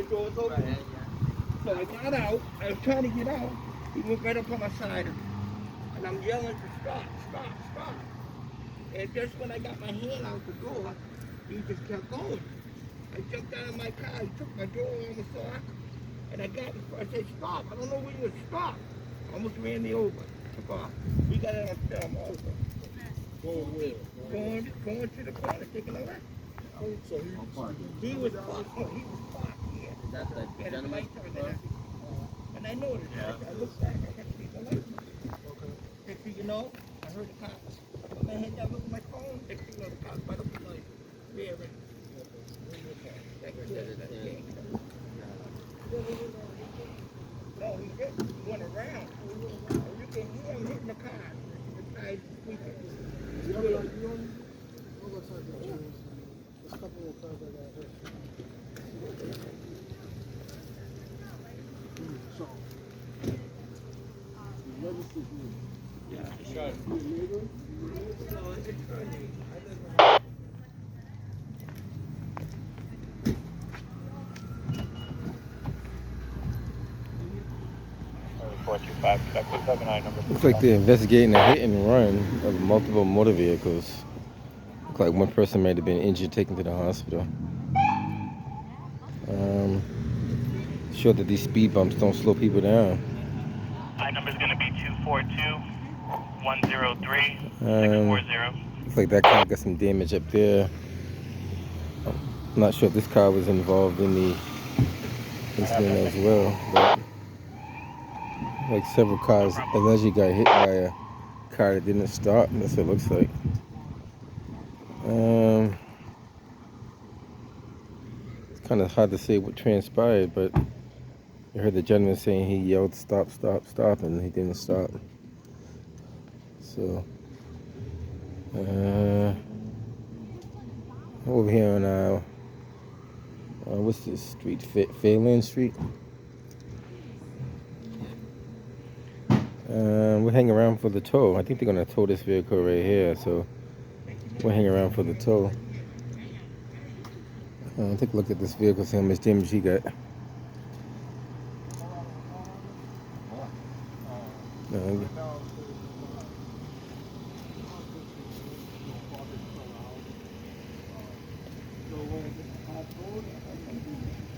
the door's open. So I got out. I was trying to get out. He went right up on my side, and I'm yelling to stop, stop, stop. And just when I got my hand out the door, he just kept going. I jumped out of my car. He took my door almost off, and I got. I said, "Stop! I don't know where you would stop." Almost ran me over. Took off. We got it on film also. Going where? Going to the corner, taking a left. Oh, so he was parked. Oh, he was parked. Yeah. That's the gentleman. And I noticed. Yeah. I looked back. I had to see the light. Okay. Next thing you know, I heard the cops. When I had that look at my phone, next thing you know, the cops by the light. Yeah, right. No, he didn't. He went around. And you can hear him hitting the car. The guy's squeaking. Yeah, but you don't. What looks like that? There's a couple of cars I got hit. So, registered here. Yeah, sure. You a neighbor? No, it's a neighbor. 425, looks like they're investigating a hit and run of multiple motor vehicles. Looks like one person may have been injured, taken to the hospital. Sure that these speed bumps don't slow people down. My number's going to be 242-103-640. Looks like that car got some damage up there. I'm not sure if this car was involved in the incident as well, but like several cars allegedly got hit by a car that didn't stop. That's what it looks like. It's kind of hard to say what transpired, but I heard the gentleman saying he yelled, "Stop, stop, stop," and he didn't stop. So, over here on, what's this street? Fairland Street. We're hanging around for the tow. I think they're going to tow this vehicle right here, so we're hanging around for the tow. Take a look at this vehicle, see how much damage he got. I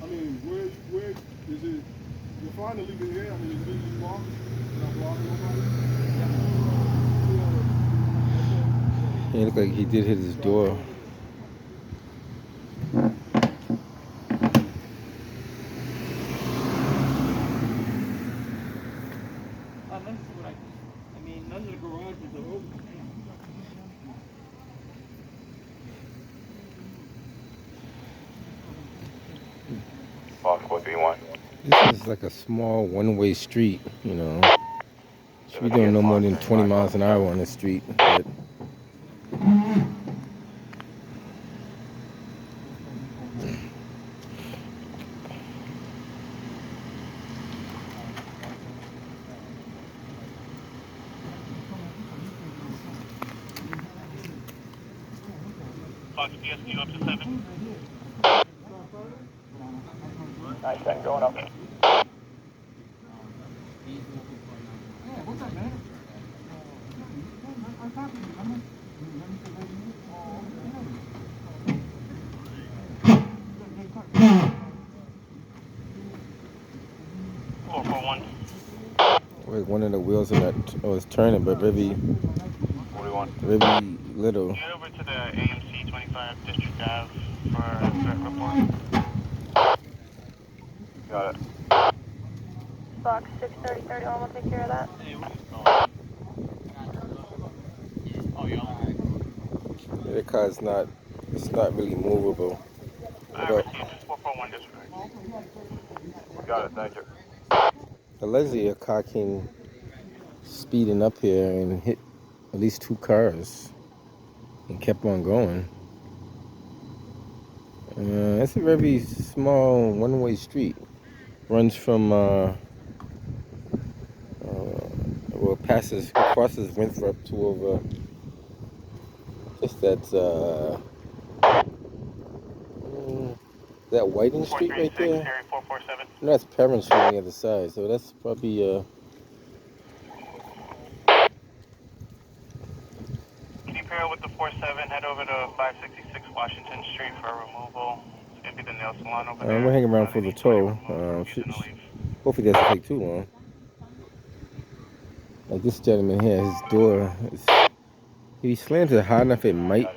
mean, where is it? You're fine to leave it here. I mean, is it blocked? Not blocking nobody? Yeah, it looked like he did hit his door. I mean, none of the garages are open. Box 431. This is like a small one-way street, you know. Should be doing no more than 20 miles an hour on the street, but Box PSQ up to 7. Nice, then going up. like one of the wheels in that was turning, but very 41. Very little. Get over to the AMC 25 District Ave for a threat report. Got it. Box 63031 will take care of that. Hey, what are you calling? Oh, yeah. The car's not, it's not really movable. I received 441 District. Got it, thank you. Allegedly, a car came speeding up here and hit at least 2 cars and kept on going. It's a very small one-way street. Runs from, crosses Winthrop to over, just that's, that Whiting Street right there. No, that's Parent Street on the other side, so that's probably Can you pair with the 47, head over to 566 Washington Street for removal? It's going to be the nail salon over there. we'll hang around for They the need somebody tow. removed from using the leaf. Hopefully it doesn't take too long. Like this gentleman here, his door is, if he slams it hard enough, it might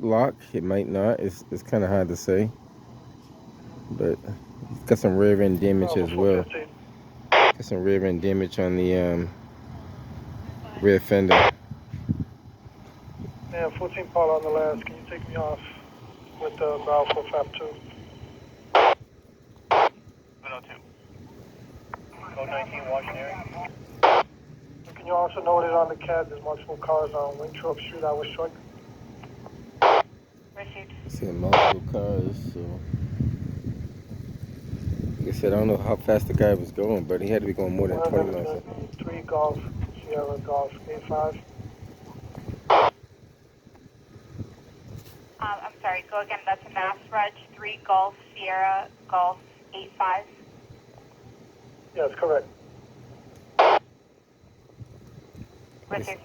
lock, it might not. It's kind of hard to say, but he's got some rear end damage as well. Got some rear end damage on the rear fender. Yeah, 14 Paula on the last. Can you take me off with the bow for FAP 2? 702. Code 19, Washington. Can you also note it on the CAD? There's multiple cars on Winthrop Street. I was struck. Received. Seeing multiple cars, so like I said, I don't know how fast the guy was going, but he had to be going more than 20 miles. 3 Golf Sierra Golf 85. I'm sorry, go again. That's a Mass Reg 3 Golf Sierra Golf 85. Yes, correct. Received.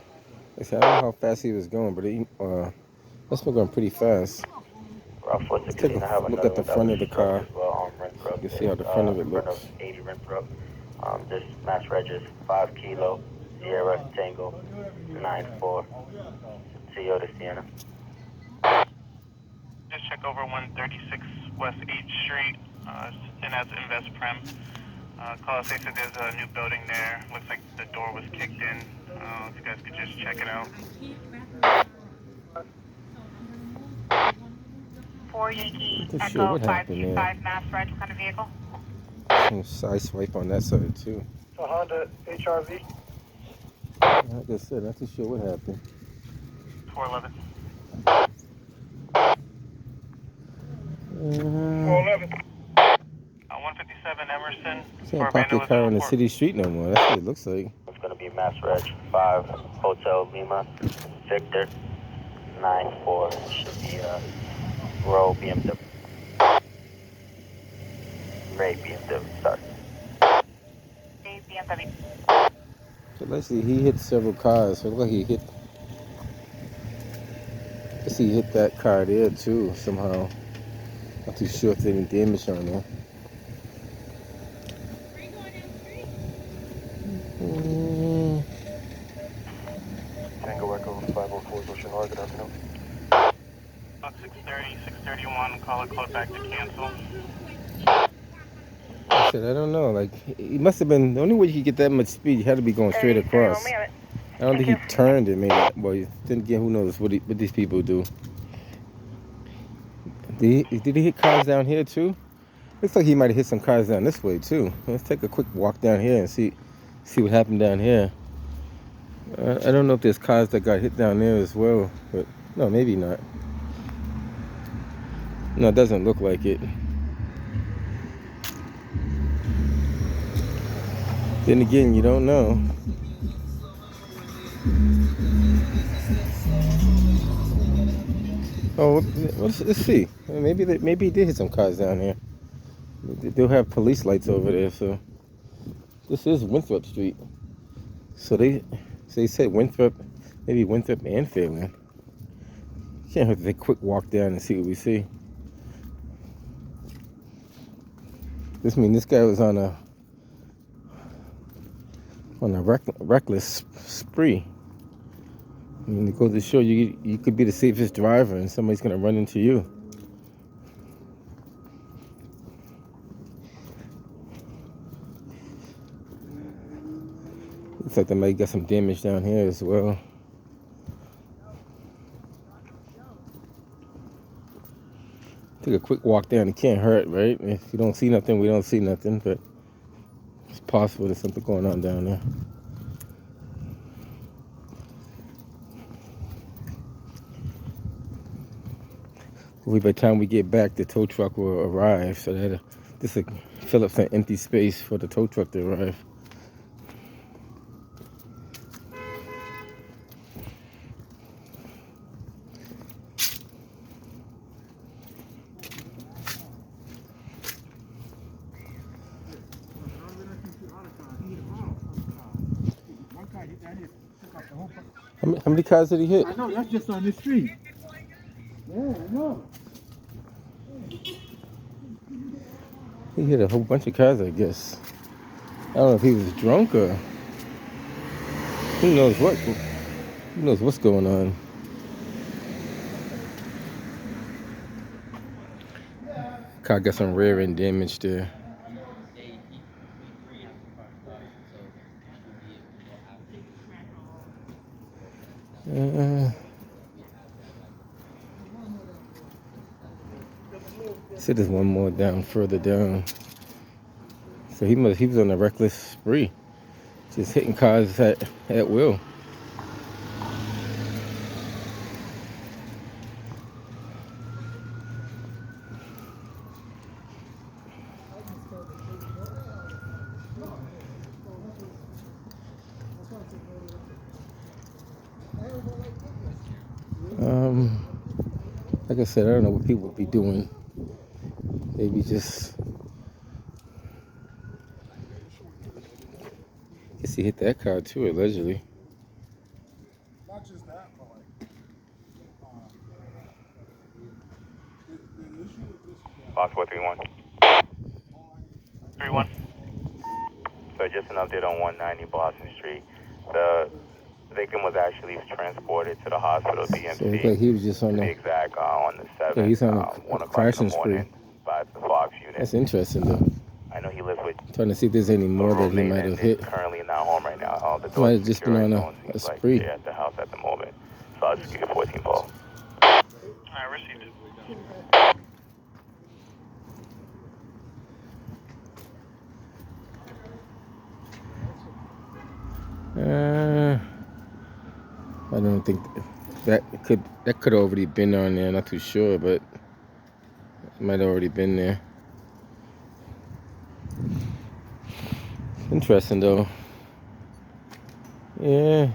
I said, I don't know how fast he was going, but he must have been going pretty fast. Let's take a look at the front of the car. You can see how the front of it looks. 80 Winthrop. This Mass Reg is 5 Kilo Sierra Tango 94 Toyota Sienna. Just check over 136 West 8th Street, and as Invest Prem. Call us, they said there's a new building there. Looks like the door was kicked in. If you guys could just check it out. 4 Yankee Not too sure Echo what happened 525 Mass Reg. What kind of vehicle? Some side swipe on that side too. It's a Honda HRV. Like I said, not too sure what happened. 411. 411. 157 Emerson. Can't park your car on the city street no more. That's what it looks like. It's going to be Mass Reg 5 Hotel Lima Victor 94. Should be Row BMW. Ray BMW, sorry. BMW. So let's see, he hit several cars. So it looked like he hit. I guess he hit that car there too somehow. Not too sure if there's any damage on there. Tango Echo 504 Ocean Harbor, good afternoon. About 630, 631. Call it code back to cancel. I said, I don't know. Like, he must have been, the only way you could get that much speed, you had to be going straight across. I don't think he turned it, maybe. Well, then again, who knows what these people do. Did he hit cars down here too? Looks like he might have hit some cars down this way too. Let's take a quick walk down here and see what happened down here. I don't know if there's cars that got hit down there as well, but no, maybe not. No, it doesn't look like it. Then again, you don't know. Oh, let's see. Maybe he did hit some cars down here. They'll have police lights over there, so this is Winthrop Street. So they said Winthrop, maybe Winthrop and Fairland. Can't hurt to take a quick walk down and see what we see. This guy was on a reckless spree. I mean, it goes to show you could be the safest driver and somebody's gonna run into you. Looks like they might get some damage down here as well. Take a quick walk down. It can't hurt, right? If you don't see nothing, we don't see nothing, but it's possible there's something going on down there. Hopefully by the time we get back, the tow truck will arrive, so that this will fill up some empty space for the tow truck to arrive. How many cars did he hit? I know, that's just on this street. Yeah, I know. He hit a whole bunch of cars, I guess. I don't know if he was drunk or who knows what. Who knows what's going on? Car got some rear end damage there. So there's one more down, further down. So he was on a reckless spree, just hitting cars at will. Like I said, I don't know what people would be doing. Maybe just, I guess he hit that car too, allegedly. Not just that, but like, the issue with this is Box 431. 3-1. So just an update on 190 Boston Street. The victim was actually transported to the hospital DMC. So it looked like he was just on to be the, exact, on the 7th. yeah, he's on a 1 o'clock crashing in the morning spree. by the Fox unit. That's interesting though. I know he lives with Trying to see if there's any more that he roommate might have and hit. is currently not home right now. All the Might doors have just been secured. on No one a seems like spree. they're at the house at the moment. So I'll just give you 14 ball. I received it. I don't think that could have already been on there. Not too sure, but it might have already been there. Interesting though. Yeah.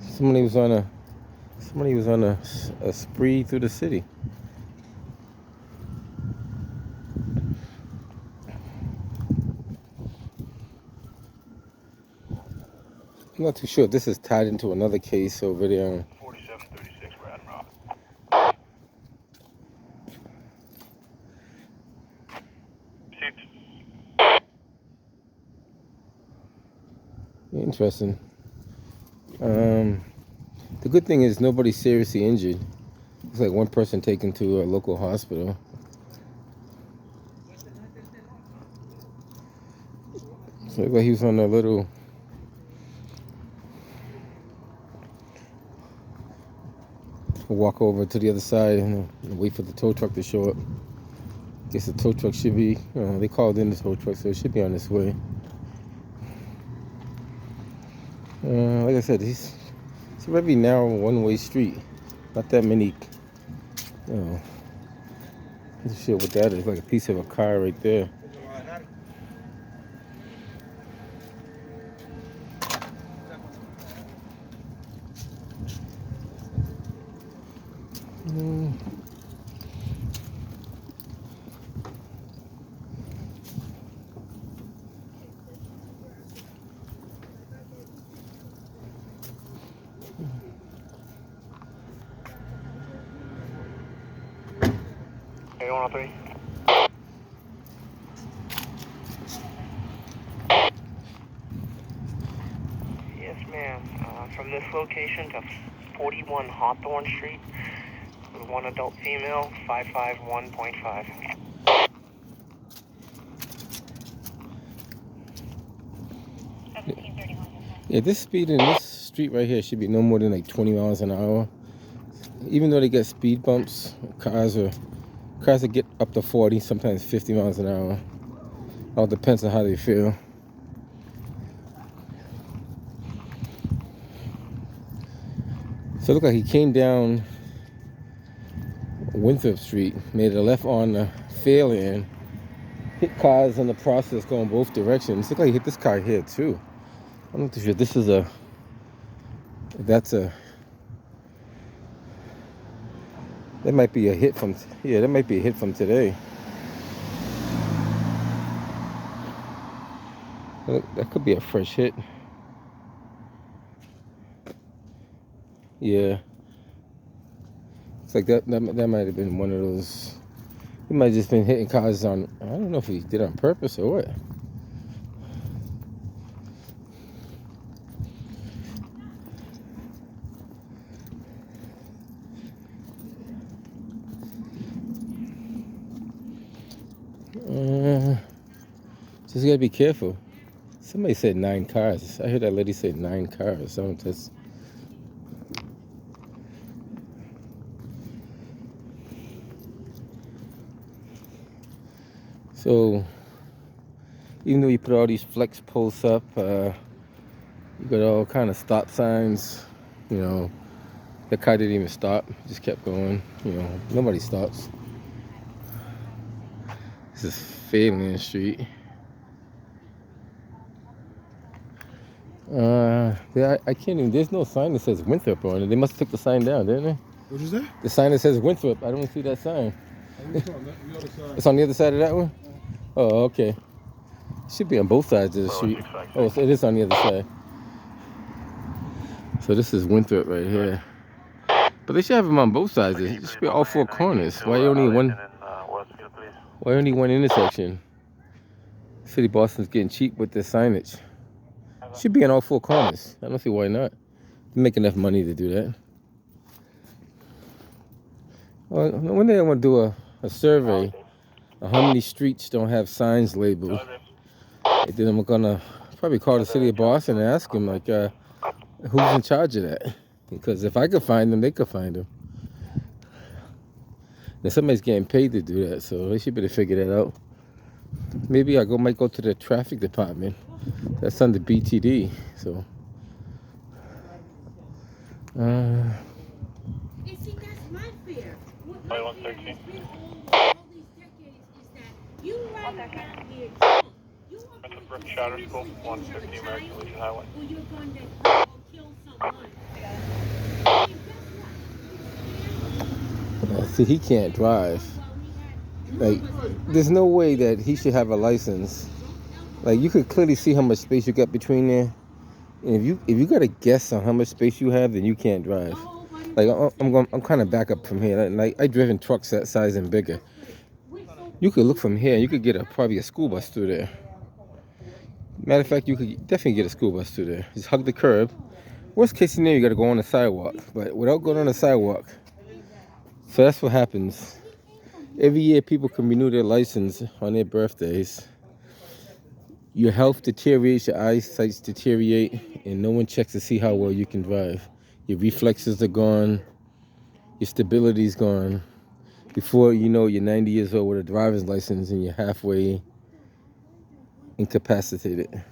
Somebody was on a spree through the city. I'm not too sure if this is tied into another case over there. 4736 Radon Rock. Received. Interesting. The good thing is nobody's seriously injured. It's like one person taken to a local hospital. So it looked like he was on a little walk over to the other side and wait for the tow truck to show up. Guess the tow truck should be, they called in the tow truck, so it should be on its way. Like I said, it's a very narrow one-way street. Not that many, I'm not sure what that is, like a piece of a car right there. Hey, 103. Yes, ma'am. From this location to 41 Hawthorne Street, with one adult female, 551.5. Yeah, this speed in this street right here should be no more than like 20 miles an hour. Even though they get speed bumps, cars that get up to 40, sometimes 50 miles an hour. All depends on how they feel. So it looked like he came down Winthrop Street, made a left on the Fairland, hit cars in the process going both directions. Looked like he hit this car here too. I'm not too sure this is that might be a hit from, that might be a hit from today. That could be a fresh hit. Yeah. It's like that might have been one of those. He might have just been hitting cars on. I don't know if he did it on purpose or what. Just gotta be careful. Somebody said 9 cars. I heard that lady say 9 cars. So that's. So, even though you put all these flex posts up, you got all kind of stop signs. You know, the car didn't even stop; just kept going. You know, nobody stops. This is Fairland Street. Yeah, I can't even. There's no sign that says Winthrop on it. They must have took the sign down, didn't they? What is that? The sign that says Winthrop. I don't see that sign. It's on the other side. It's on the other side of that one. Oh, okay. Should be on both sides of the street. Oh, so it is on the other side. So this is Winthrop right here. But they should have them on both sides. It should be all 4 corners. Why only one? Why only one intersection? City of Boston's getting cheap with their signage. Should be on all 4 corners. I don't see why not. They make enough money to do that. Well, one day I want to do a survey of how many streets don't have signs labeled. And then I'm gonna probably call the city of Boston and ask them like, who's in charge of that? Because if I could find them, they could find them. Now somebody's getting paid to do that, so they should be able to figure that out. Maybe I might go to the traffic department. That's under BTD, so. You see, that's my fear. What my fear has been all these decades is that you ride around here drunk. You are going to Charter School, 150 American Legion Highway. or you're going to hurt or kill someone. And guess what? See, he can't drive. Like, there's no way that he should have a license. Like, you could clearly see how much space you got between there. And if you got a guess on how much space you have, then you can't drive. Like, I'm kind of back up from here. Like, I've driven trucks that size and bigger. You could look from here. You could get probably a school bus through there. Matter of fact, you could definitely get a school bus through there. Just hug the curb. Worst case scenario, you got to go on the sidewalk. But without going on the sidewalk. So that's what happens. Every year, people can renew their license on their birthdays. Your health deteriorates, your eyesight deteriorate, and no one checks to see how well you can drive. Your reflexes are gone. Your stability's gone. Before you know, you're 90 years old with a driver's license and you're halfway incapacitated,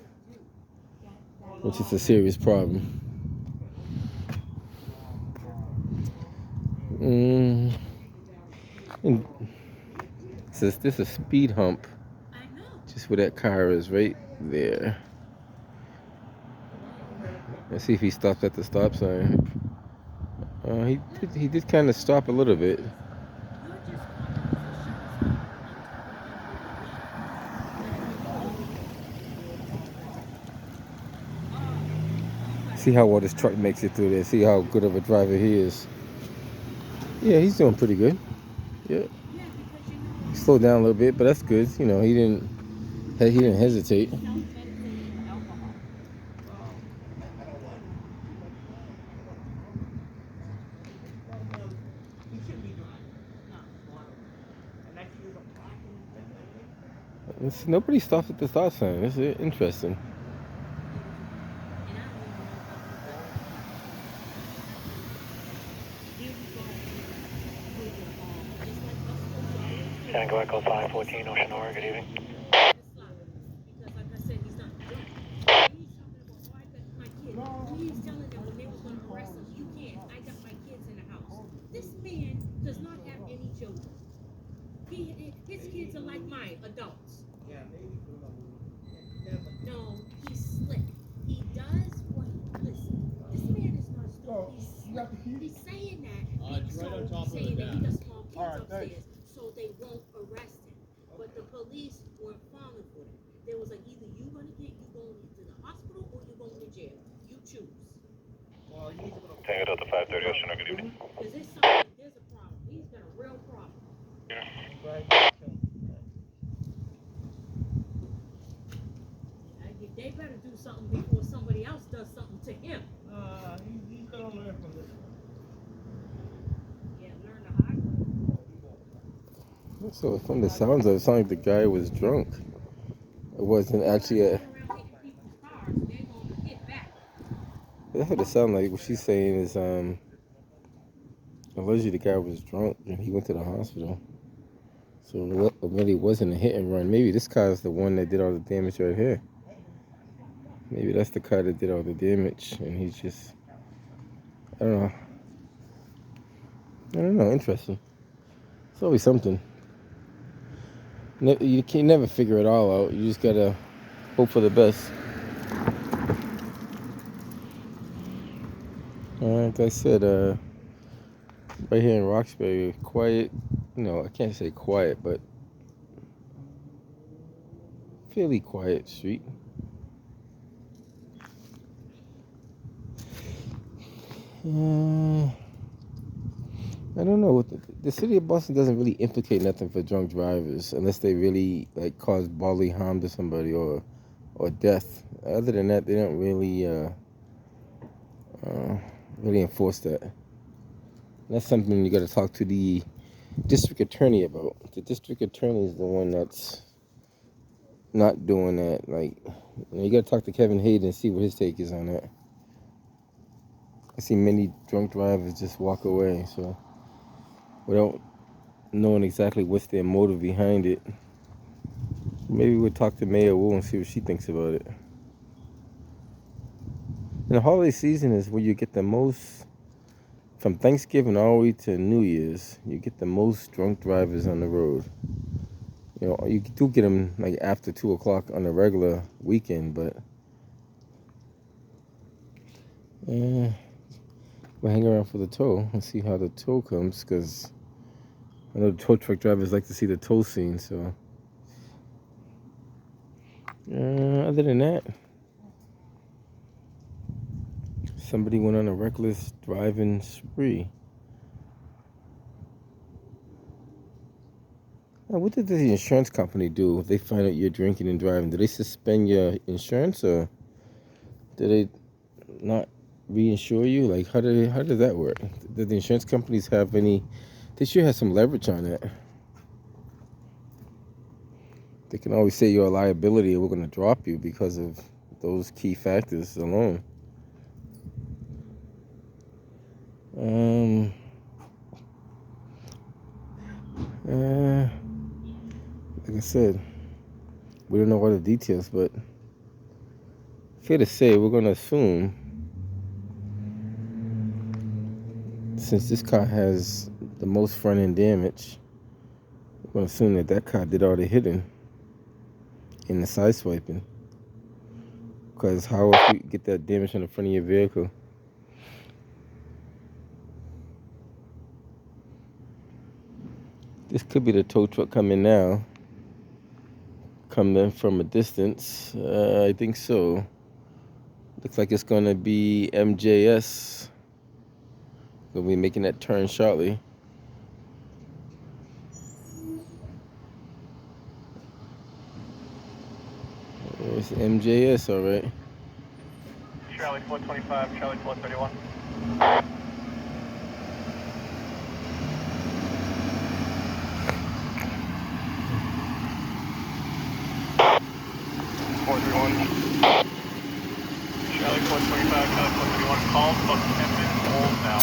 which is a serious problem. And this is a speed hump. Just where that car is, right there. Let's see if he stops at the stop sign. He did kind of stop a little bit. See how well this truck makes it through there. See how good of a driver he is. Yeah, he's doing pretty good. Yeah. He slowed down a little bit, but that's good. You know, he didn't hesitate. Nobody stops at the stop sign. It's interesting. Tango Echo 514, Ocean Aura, good evening. Because like I said, he's not drunk. He's talking about, oh, I got my kid. He's telling them when they was going to arrest him, you can't. I got my kids in the house. This man does not have any children. His kids are like mine, adults. No, he's slick. He does what he listen. This man is not stupid. He's slick. He's saying that. He's saying that he got small kids upstairs, so they won't arrest him. But the police weren't falling for it. There was like either you going to the hospital or you're going to jail. You choose. Well, Tango Delta 530, Ocean, good evening. Because there's a problem. He's got a real problem. They better do something before somebody else does something to him. He's gonna learn from this one. Yeah, learn the hard way. So from the sounds of it, sounded like the guy was drunk. It wasn't actually a. Around hitting people's cars, they're gonna hit back. That's what it sounded like. What she's saying is, allegedly the guy was drunk and he went to the hospital. So it really wasn't a hit and run. Maybe this car is the one that did all the damage right here. Maybe that's the car that did all the damage, and he's just, I don't know, interesting. It's always something. You can never figure it all out. You just gotta hope for the best. Like I said, right here in Roxbury, quiet, I can't say quiet, but fairly quiet street. I don't know. The city of Boston doesn't really implicate nothing for drunk drivers unless they really cause bodily harm to somebody or death. Other than that, they don't really enforce that. And that's something you got to talk to the district attorney about. The district attorney is the one that's not doing that. You got to talk to Kevin Hayden and see what his take is on that. I see many drunk drivers just walk away, so without knowing exactly what's their motive behind it. Maybe we'll talk to Mayor Wu and see what she thinks about it. And the holiday season is where you get the most, from Thanksgiving all the way to New Year's, you get the most drunk drivers on the road. You do get them after 2 o'clock on a regular weekend, but we'll hang around for the tow and see how the tow comes, because I know the tow truck drivers like to see the tow scene, so. Other than that, somebody went on a reckless driving spree. Now, what did the insurance company do if they find out you're drinking and driving? Do they suspend your insurance, or do they not reinsure you? How does that work? Do the insurance companies have any? They should have some leverage on that. They can always say you're a liability and we're going to drop you because of those key factors alone. Like I said, we don't know all the details, but fair to say, we're going to assume, since this car has the most front-end damage, we're going to assume that car did all the hitting and the side swiping. Because how else you get that damage on the front of your vehicle? This could be the tow truck coming now. Coming from a distance. I think so. Looks like it's going to be MJS. We'll be making that turn shortly. There's MJS, all right. Charlie 425, Charlie 431. 431. Charlie 425, Charlie 431. Call about 10 minutes old now.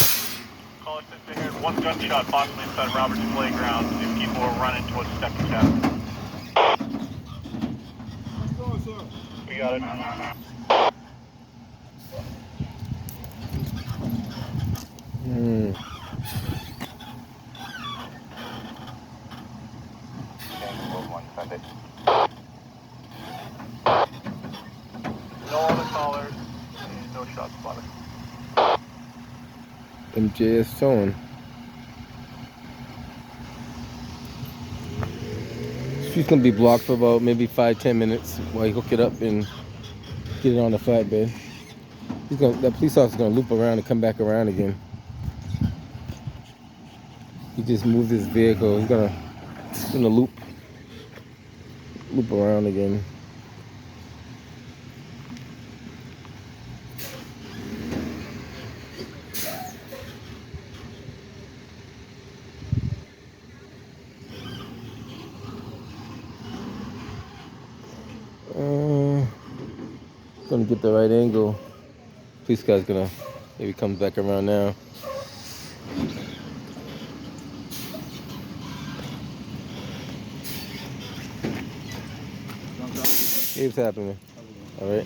Caller says they heard one gunshot possibly inside Robert's Playground and people were running towards Stephen Town. We got it. No other callers, and no shots spotted. MJS towing. Street's gonna be blocked for about maybe 5-10 minutes while you hook it up and get it on the flatbed. That police officer's gonna loop around and come back around again. He just moved his vehicle. He's gonna loop around again. Gonna get the right angle. Police guy's gonna maybe comes back around now. Hey, what's happening? All right.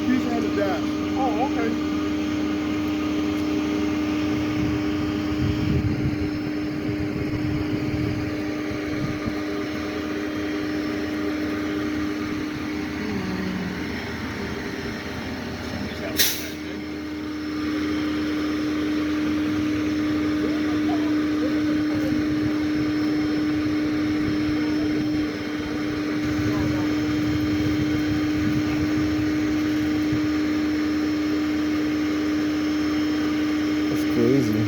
Keys are on the dash. Oh, okay. Crazy.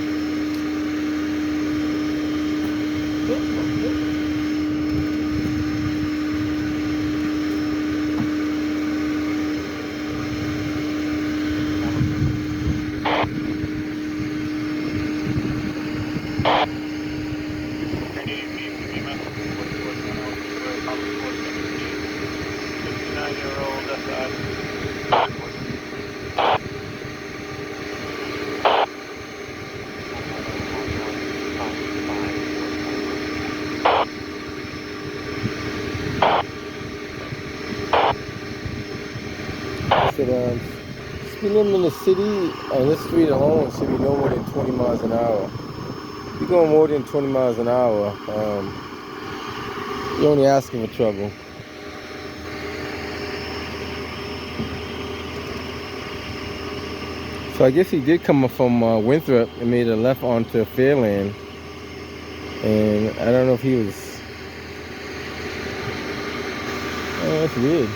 Said, speed limit in the city on this street alone should be no more than 20 miles an hour. If you're going more than 20 miles an hour, you're only asking for trouble. So I guess he did come up from Winthrop and made a left onto Fairland. And I don't know if he was... Oh, that's weird.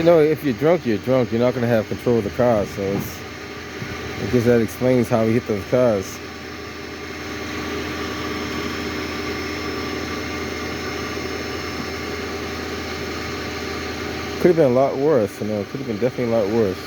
No, if you're drunk, you're drunk. You're not going to have control of the car. So I guess that explains how he hit those cars. Could have been a lot worse. You know, it could have been definitely a lot worse.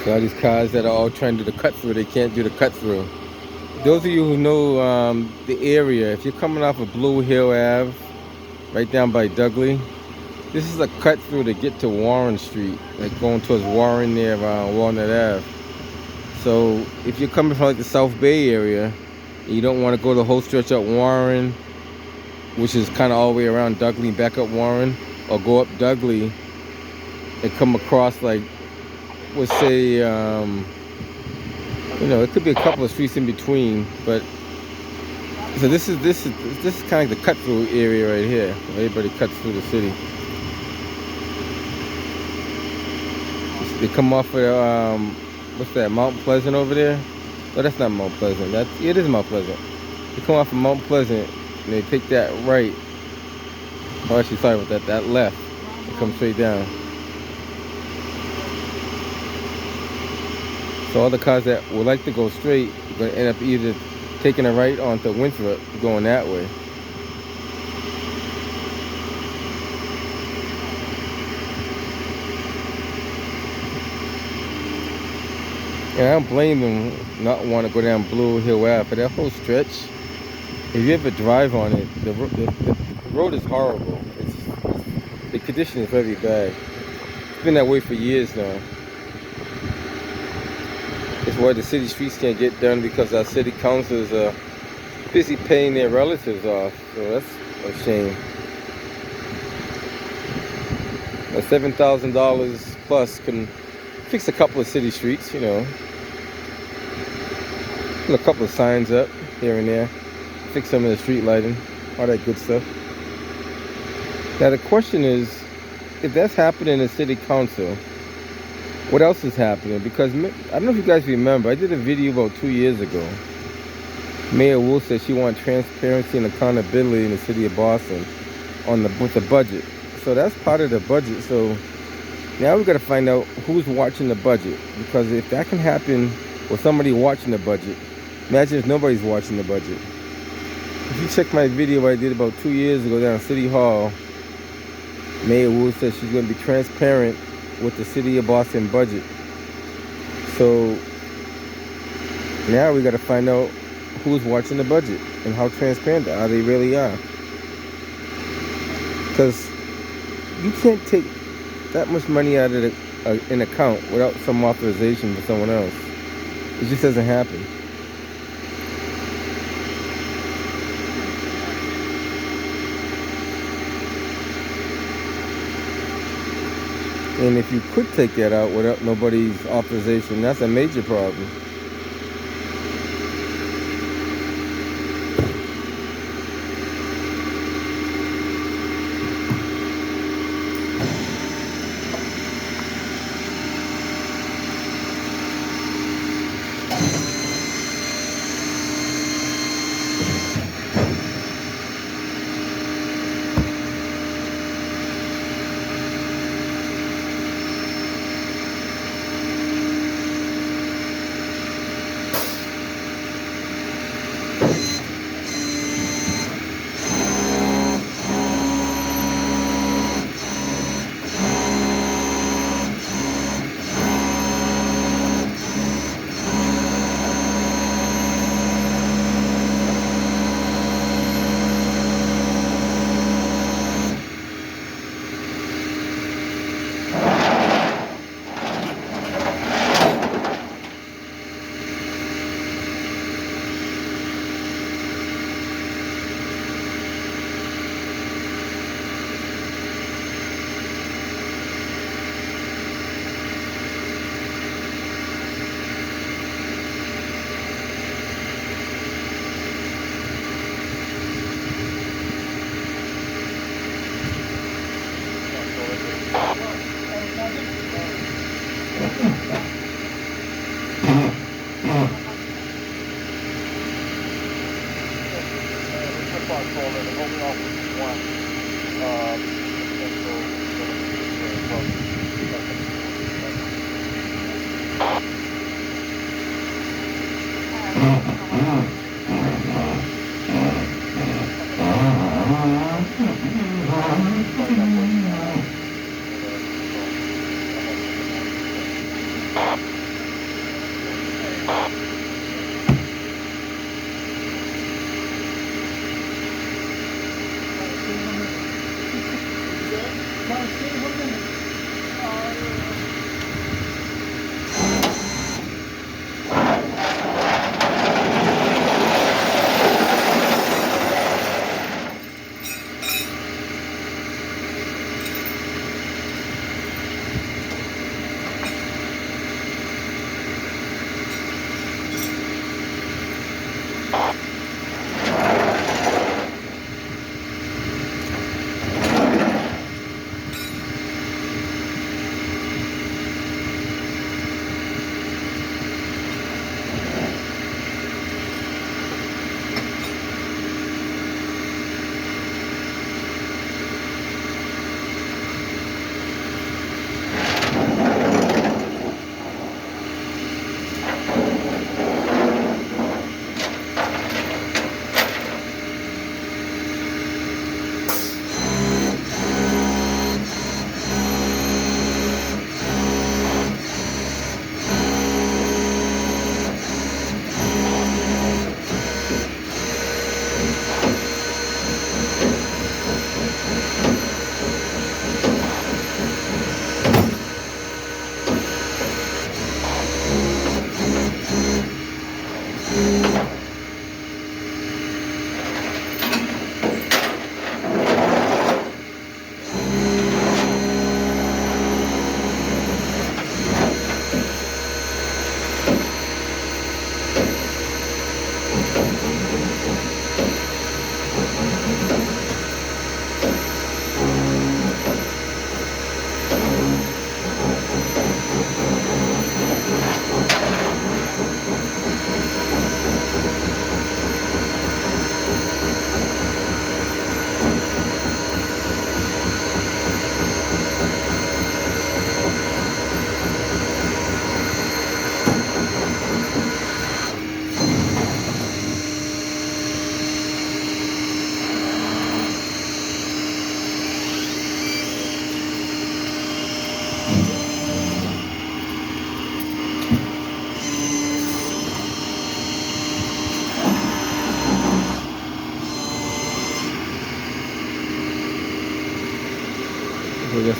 All these cars that are all trying to do the cut through, they can't do the cut through. Those of you who know the area, if you're coming off of Blue Hill Ave, right down by Dudley, this is a cut through to get to Warren Street, like going towards Warren there around Walnut Ave. So if you're coming from like the South Bay area, and you don't want to go the whole stretch up Warren, which is kind of all the way around Dudley, back up Warren, or go up Dudley and come across like, let's say, you know, it could be a couple of streets in between, but so this is kind of like the cut through area right here. Everybody cuts through the city. They come off of what's that, Mount Pleasant over there? No, that's not Mount Pleasant. It is Mount Pleasant. They come off of Mount Pleasant and they take that right. Oh, actually, sorry about that. That left. They come straight down. So all the cars that would like to go straight are going to end up either taking a right onto Winthrop, going that way. And I don't blame them not want to go down Blue Hill Ave. For that whole stretch, if you ever drive on it, the road is horrible. The condition is very bad. It's been that way for years now. It's why the city streets can't get done because our city councils are busy paying their relatives off. So that's a shame. Now $7,000 plus can fix a couple of city streets, you know. Put a couple of signs up here and there. Fix some of the street lighting. All that good stuff. Now the question is, if that's happening in the city council, what else is happening? Because I don't know if you guys remember, I did a video about 2 years ago. Mayor Wu said she wants transparency and accountability in the city of Boston with the budget. So that's part of the budget. So now we've got to find out who's watching the budget. Because if that can happen with somebody watching the budget, imagine if nobody's watching the budget. If you check my video I did about 2 years ago down at City Hall, Mayor Wu said she's going to be transparent with the city of Boston budget. So now we got to find out who's watching the budget and how transparent they really are. Because you can't take that much money out of an account without some authorization for someone else. It just doesn't happen. And if you could take that out without nobody's authorization, that's a major problem.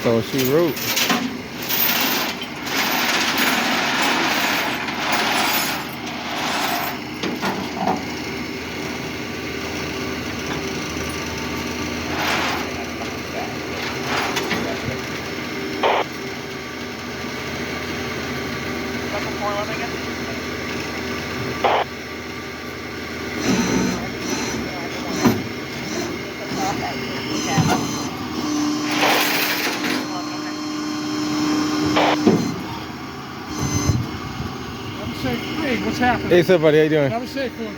all she wrote. Hey, what's happening? Hey, what's up, buddy? How you doing? Have a safe one.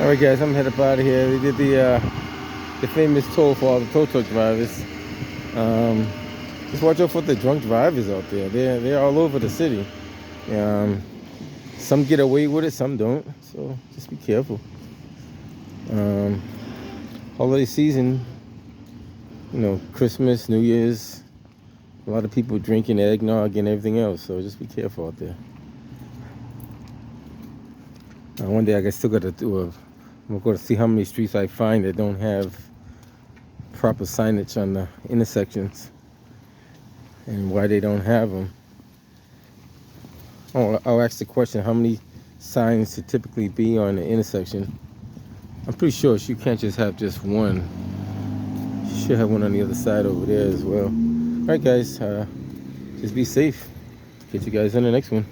All right, guys, I'm headed up out of here. They did the famous toll for all the tow truck drivers. Just watch out for the drunk drivers out there. They're all over the city. Some get away with it, some don't. So just be careful. Holiday season, you know, Christmas, New Year's, a lot of people drinking eggnog and everything else. So just be careful out there. One day I still got to do I'm gonna go to see how many streets I find that don't have proper signage on the intersections and why they don't have them. I'll ask the question, how many signs should typically be on the intersection? I'm pretty sure you can't just have just one. You should have one on the other side over there as well. All right, guys, just be safe. Catch you guys on the next one.